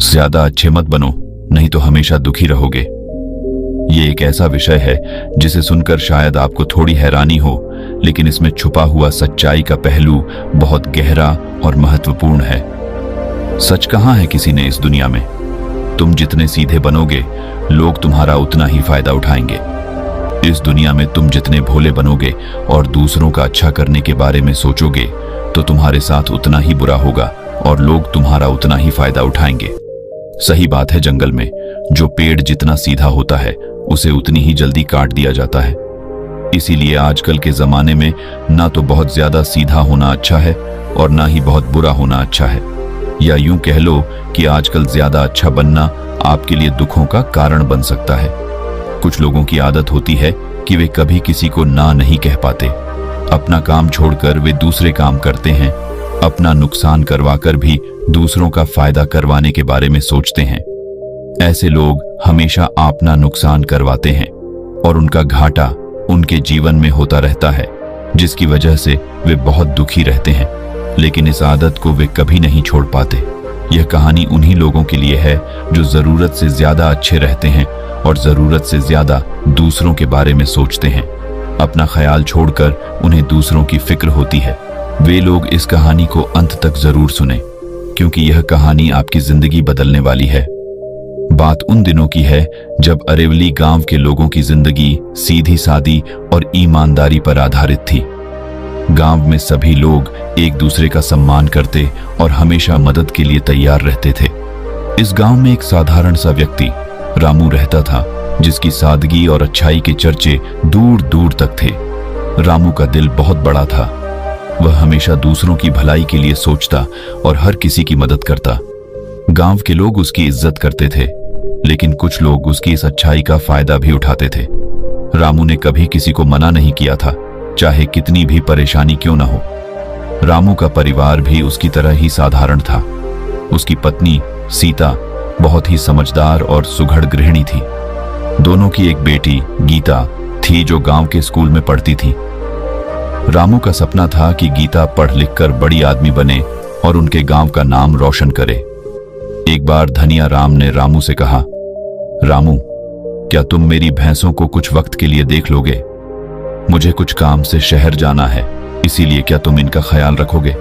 ज्यादा अच्छे मत बनो, नहीं तो हमेशा दुखी रहोगे। ये एक ऐसा विषय है जिसे सुनकर शायद आपको थोड़ी हैरानी हो, लेकिन इसमें छुपा हुआ सच्चाई का पहलू बहुत गहरा और महत्वपूर्ण है। सच कहाँ है किसी ने इस दुनिया में? तुम जितने सीधे बनोगे, लोग तुम्हारा उतना ही फायदा उठाएंगे। इस दुनिया में तुम जितने भोले बनोगे और दूसरों का अच्छा करने के बारे में सोचोगे, तो तुम्हारे साथ उतना ही बुरा होगा और लोग तुम्हारा उतना ही फायदा उठाएंगे। सही बात है, जंगल में जो पेड़ जितना सीधा होता है, उसे उतनी ही जल्दी काट दिया जाता है। इसीलिए आजकल के जमाने में ना तो बहुत ज्यादा सीधा होना अच्छा है और ना ही बहुत बुरा होना अच्छा है। या यूं कह लो कि आजकल ज्यादा अच्छा बनना आपके लिए दुखों का कारण बन सकता है। कुछ लोगों की आदत होती है कि वे कभी किसी को ना नहीं कह पाते। अपना काम छोड़कर वे दूसरे काम करते हैं। अपना नुकसान करवाकर भी दूसरों का फायदा करवाने के बारे में सोचते हैं। ऐसे लोग हमेशा अपना नुकसान करवाते हैं और उनका घाटा उनके जीवन में होता रहता है, जिसकी वजह से वे बहुत दुखी रहते हैं। लेकिन इस आदत को वे कभी नहीं छोड़ पाते। यह कहानी उन्हीं लोगों के लिए है जो जरूरत से ज्यादा अच्छे रहते हैं और जरूरत से ज्यादा दूसरों के बारे में सोचते हैं। अपना ख्याल छोड़कर उन्हें दूसरों की फिक्र होती है। वे लोग इस कहानी को अंत तक जरूर सुने, क्योंकि यह कहानी आपकी जिंदगी बदलने वाली है। बात उन दिनों की है जब अरेवली गांव के लोगों की जिंदगी सीधी सादी और ईमानदारी पर आधारित थी। गांव में सभी लोग एक दूसरे का सम्मान करते और हमेशा मदद के लिए तैयार रहते थे। इस गांव में एक साधारण सा व्यक्ति रामू रहता था, जिसकी सादगी और अच्छाई के चर्चे दूर दूर तक थे। रामू का दिल बहुत बड़ा था। वह हमेशा दूसरों की भलाई के लिए सोचता और हर किसी की मदद करता। गांव के लोग उसकी इज्जत करते थे, लेकिन कुछ लोग उसकी इस अच्छाई का फायदा भी उठाते थे। रामू ने कभी किसी को मना नहीं किया था, चाहे कितनी भी परेशानी क्यों ना हो। रामू का परिवार भी उसकी तरह ही साधारण था। उसकी पत्नी सीता बहुत ही समझदार और सुघड़ गृहिणी थी। दोनों की एक बेटी गीता थी जो गांव के स्कूल में पढ़ती थी। रामू का सपना था कि गीता पढ़ लिख कर बड़ी आदमी बने और उनके गांव का नाम रोशन करे। एक बार धनिया राम ने रामू से कहा, रामू, क्या तुम मेरी भैंसों को कुछ वक्त के लिए देख लोगे? मुझे कुछ काम से शहर जाना है, इसीलिए क्या तुम इनका ख्याल रखोगे?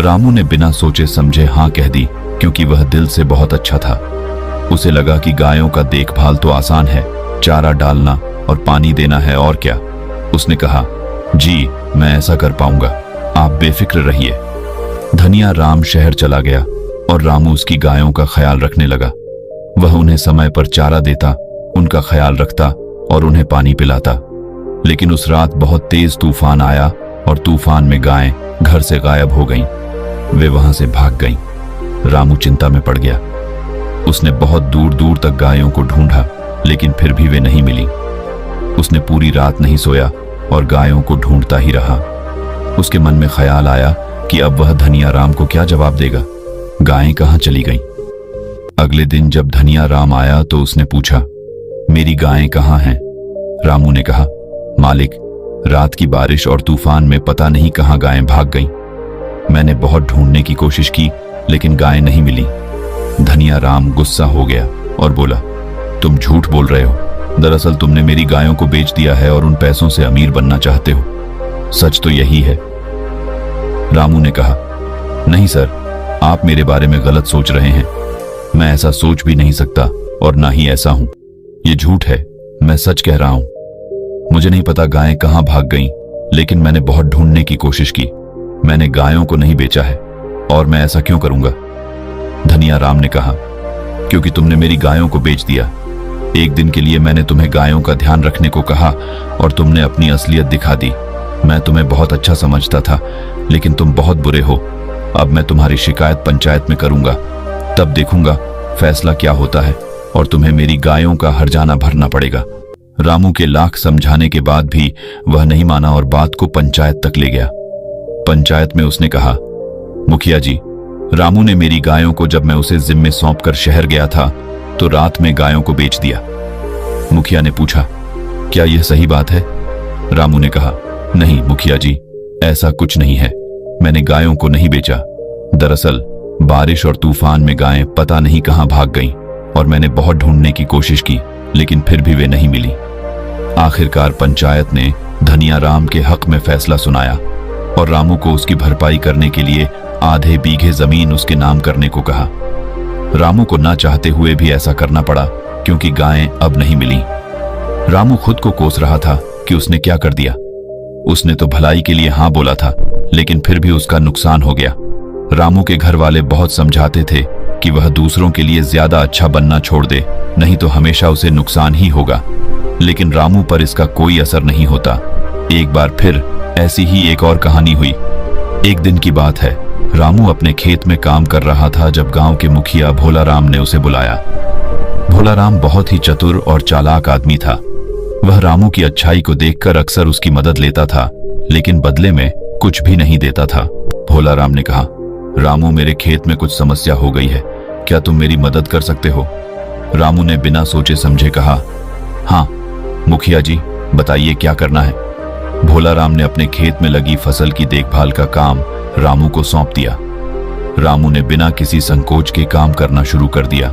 रामू ने बिना सोचे समझे हाँ कह दी, क्योंकि वह दिल से बहुत अच्छा था। उसे लगा कि गायों का देखभाल तो आसान है, चारा डालना और पानी देना है, और क्या। उसने कहा, जी मैं ऐसा कर पाऊंगा, आप बेफिक्र रहिए। धनिया राम शहर चला गया और रामू उसकी गायों का ख्याल रखने लगा। वह उन्हें समय पर चारा देता, उनका ख्याल रखता और उन्हें पानी पिलाता। लेकिन उस रात बहुत तेज तूफान आया और तूफान में गायें घर से गायब हो गईं। वे वहां से भाग गईं। रामू चिंता में पड़ गया। उसने बहुत दूर दूर तक गायों को ढूंढा, लेकिन फिर भी वे नहीं मिली। उसने पूरी रात नहीं सोया और गायों को ढूंढता ही रहा। उसके मन में ख्याल आया कि अब वह धनिया राम को क्या जवाब देगा। गायें कहाँ चली गईं? अगले दिन जब धनिया राम आया तो उसने पूछा, मेरी गायें कहाँ हैं? रामू ने कहा, मालिक, रात की बारिश और तूफान में पता नहीं कहाँ गायें भाग गईं। मैंने बहुत ढूंढने की कोशिश की, लेकिन गायें नहीं मिली। धनिया राम गुस्सा हो गया और बोला, तुम झूठ बोल रहे हो। दरअसल तुमने मेरी गायों को बेच दिया है और उन पैसों से अमीर बनना चाहते हो। सच तो यही है। रामू ने कहा, नहीं सर, आप मेरे बारे में गलत सोच रहे हैं। मैं ऐसा सोच भी नहीं सकता और ना ही ऐसा हूं। ये झूठ है, मैं सच कह रहा हूं। मुझे नहीं पता गायें कहां भाग गईं, लेकिन मैंने बहुत ढूंढने की कोशिश की। मैंने गायों को नहीं बेचा है, और मैं ऐसा क्यों करूंगा? धनिया राम ने कहा, क्योंकि तुमने मेरी गायों को बेच दिया। एक दिन के लिए मैंने तुम्हें गायों का ध्यान रखने को कहा और तुमने अपनी असलियत दिखा दी। मैं तुम्हें बहुत अच्छा समझता था, लेकिन तुम बहुत बुरे हो। अब मैं तुम्हारी शिकायत पंचायत में करूंगा, तब देखूंगा फैसला क्या होता है, और तुम्हें मेरी गायों का हर्जाना भरना पड़ेगा। रामू के लाख समझाने के बाद भी वह नहीं माना और बात को पंचायत तक ले गया। पंचायत में उसने कहा, मुखिया जी, रामू ने मेरी गायों को जब मैं उसे जिम्मे सौंपकर शहर गया था तो रात में गायों को बेच दिया। मुखिया ने पूछा, क्या यह सही बात है? रामू ने कहा, नहीं मुखिया जी, ऐसा कुछ नहीं है। मैंने गायों को नहीं बेचा। दरअसल बारिश और तूफान में गायें पता नहीं कहां भाग गईं और मैंने बहुत ढूंढने की कोशिश की, लेकिन फिर भी वे नहीं मिली। आखिरकार पंचायत ने धनियाराम के हक में फैसला सुनाया और रामू को उसकी भरपाई करने के लिए आधे बीघे जमीन उसके नाम करने को कहा। रामू को ना चाहते हुए भी ऐसा करना पड़ा, क्योंकि गायें अब नहीं मिली। रामू खुद को कोस रहा था कि उसने क्या कर दिया। उसने तो भलाई के लिए हाँ बोला था, लेकिन फिर भी उसका नुकसान हो गया। रामू के घर वाले बहुत समझाते थे कि वह दूसरों के लिए ज्यादा अच्छा बनना छोड़ दे, नहीं तो हमेशा उसे नुकसान ही होगा। लेकिन रामू पर इसका कोई असर नहीं होता। एक बार फिर ऐसी ही एक और कहानी हुई। एक दिन की बात है, रामू अपने खेत में काम कर रहा था जब गांव के मुखिया भोलाराम ने उसे बुलाया। भोलाराम बहुत ही चतुर और चालाक आदमी था। वह रामू की अच्छाई को देखकर अक्सर उसकी मदद लेता था, लेकिन बदले में कुछ भी नहीं देता था। भोलाराम ने कहा, रामू, मेरे खेत में कुछ समस्या हो गई है, क्या तुम मेरी मदद कर सकते हो? रामू ने बिना सोचे समझे कहा, हाँ मुखिया जी, बताइए क्या करना है। भोलाराम ने अपने खेत में लगी फसल की देखभाल का काम रामू को सौंप दिया। रामू ने बिना किसी संकोच के काम करना शुरू कर दिया।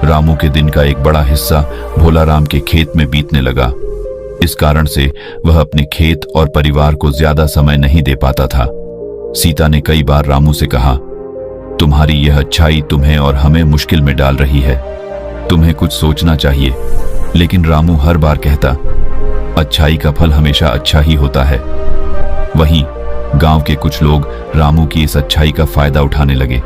रामू के दिन का एक बड़ा हिस्सा भोलाराम के खेत में बीतने लगा। इस कारण से वह अपने खेत और परिवार को ज्यादा समय नहीं दे पाता था। सीता ने कई बार रामू से कहा, तुम्हारी यह अच्छाई तुम्हें और हमें मुश्किल में डाल रही है, तुम्हें कुछ सोचना चाहिए। लेकिन रामू हर बार कहता, अच्छाई का फल हमेशा अच्छा ही होता है। वहीं गांव के कुछ लोग रामू की इस अच्छाई का फायदा उठाने लगे।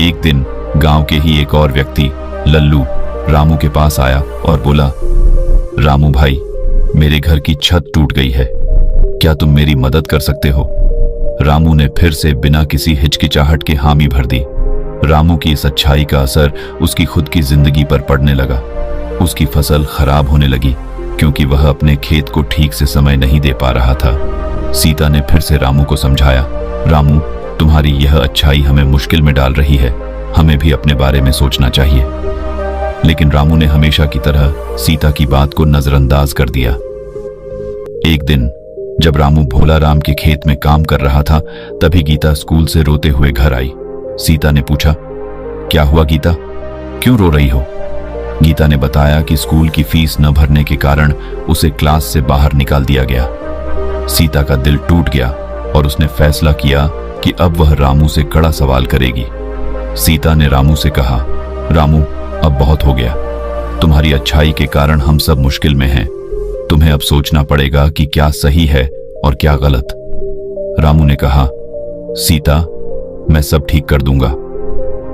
एक दिन गांव के ही एक और व्यक्ति लल्लू रामू के पास आया और बोला, रामू भाई, मेरे घर की छत टूट गई है, क्या तुम मेरी मदद कर सकते हो? रामू ने फिर से बिना किसी हिचकिचाहट के हामी भर दी। रामू की इस अच्छाई का असर उसकी खुद की जिंदगी पर पड़ने लगा। उसकी फसल खराब होने लगी, क्योंकि वह अपने खेत को ठीक से समय नहीं दे पा रहा था। सीता ने फिर से रामू को समझाया, रामू, तुम्हारी यह अच्छाई हमें मुश्किल में डाल रही है, हमें भी अपने बारे में सोचना चाहिए। लेकिन रामू ने हमेशा की तरह सीता की बात को नजरअंदाज कर दिया। एक दिन जब रामू भोलाराम के खेत में काम कर रहा था, तभी गीता स्कूल से रोते हुए घर आई। सीता ने पूछा, क्या हुआ गीता, क्यों रो रही हो? गीता ने बताया कि स्कूल की फीस न भरने के कारण उसे क्लास से बाहर निकाल दिया गया। सीता का दिल टूट गया और उसने फैसला किया कि अब वह रामू से कड़ा सवाल करेगी। सीता ने रामू से कहा, रामू, अब बहुत हो गया, तुम्हारी अच्छाई के कारण हम सब मुश्किल में हैं। तुम्हें अब सोचना पड़ेगा कि क्या सही है और क्या गलत। रामू ने कहा, सीता, मैं सब ठीक कर दूंगा।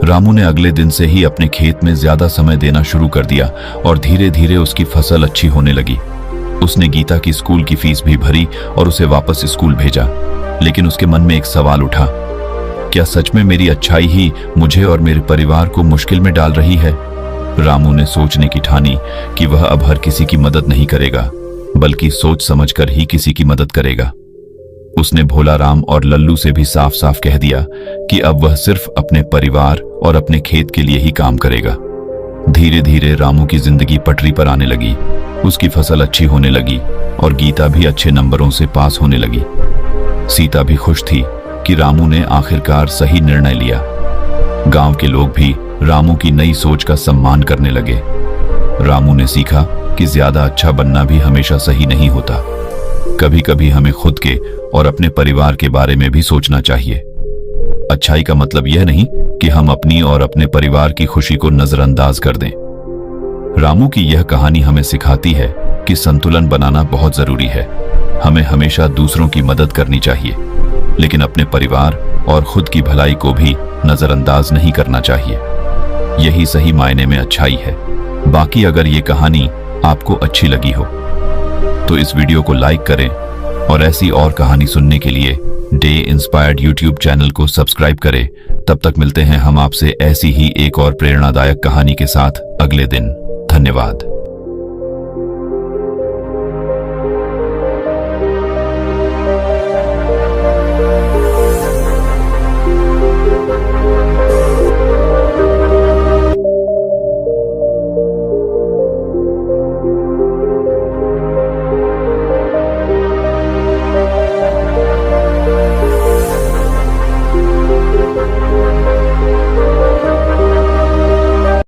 रामू ने अगले दिन से ही अपने खेत में ज्यादा समय देना शुरू कर दिया और धीरे धीरे उसकी फसल अच्छी होने लगी। उसने गीता की स्कूल की फीस भी भरी और उसे वापस स्कूल भेजा। लेकिन उसके मन में एक सवाल उठा, क्या सच में मेरी अच्छाई ही मुझे और मेरे परिवार को मुश्किल में डाल रही है? रामू ने सोचने की ठानी कि वह अब हर किसी की मदद नहीं करेगा, बल्कि सोच समझकर ही किसी की मदद करेगा। उसने भोलाराम और लल्लू से भी साफ साफ कह दिया कि अब वह सिर्फ अपने परिवार और अपने खेत के लिए ही काम करेगा। धीरे धीरे रामू की जिंदगी पटरी पर आने लगी। उसकी फसल अच्छी होने लगी और गीता भी अच्छे नंबरों से पास होने लगी। सीता भी खुश थी कि रामू ने आखिरकार सही निर्णय लिया। गांव के लोग भी रामू की नई सोच का सम्मान करने लगे। रामू ने सीखा कि ज्यादा अच्छा बनना भी हमेशा सही नहीं होता। कभी कभी हमें खुद के और अपने परिवार के बारे में भी सोचना चाहिए। अच्छाई का मतलब यह नहीं कि हम अपनी और अपने परिवार की खुशी को नजरअंदाज कर दें। रामू की यह कहानी हमें सिखाती है कि संतुलन बनाना बहुत जरूरी है। हमें हमेशा दूसरों की मदद करनी चाहिए, लेकिन अपने परिवार और खुद की भलाई को भी नजरअंदाज नहीं करना चाहिए। यही सही मायने में अच्छाई है। बाकी अगर ये कहानी आपको अच्छी लगी हो तो इस वीडियो को लाइक करें और ऐसी और कहानी सुनने के लिए डे इंस्पायर्ड यूट्यूब चैनल को सब्सक्राइब करें। तब तक मिलते हैं हम आपसे ऐसी ही एक और प्रेरणादायक कहानी के साथ अगले दिन। धन्यवाद।